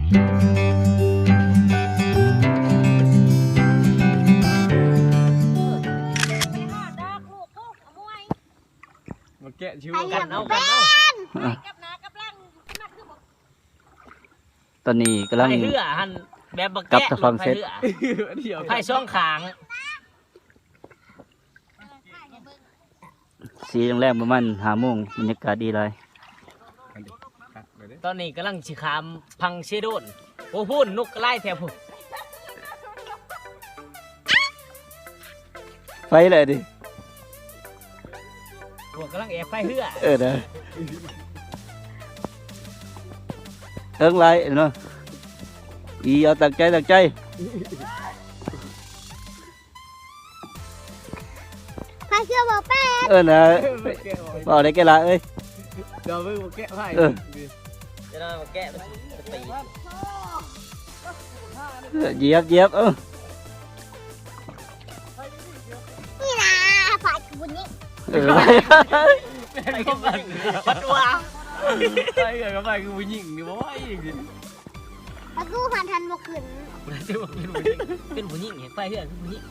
มาแกะชิว กันเอาตอนนี้กำลัง ไผ่เหือหันแบบบัก กลับ แกะ ตะฟังเสร็จ ไผ่ช่องขาง สีแรงๆประมาณ5 โมงบรรยากาศดีเลย ตอนนี้กำลังชิคามพังเชโดนโอ้พูนนกไล่แถวพูน ไฟเลยดิ พวกกำลังแอบไผ่เหือ เด้อเอิ้งไรเนาะอีเอาตั้งใจเตั้งใจดี๋ยวมึงมาแกะไพ่ จะได้มาแกะไปตี เหยียบนี่นะฝ่ายบุญนี่ ไผ่กันปัดว่า ไพ่กับไพ่คือผู้หญิงนี่บ่ไอ้อีกดิแล้วกูหันทันบ่ขึ้น เป็นผู้หญิงเห็นไผ่เหือเป็นผู้หญิง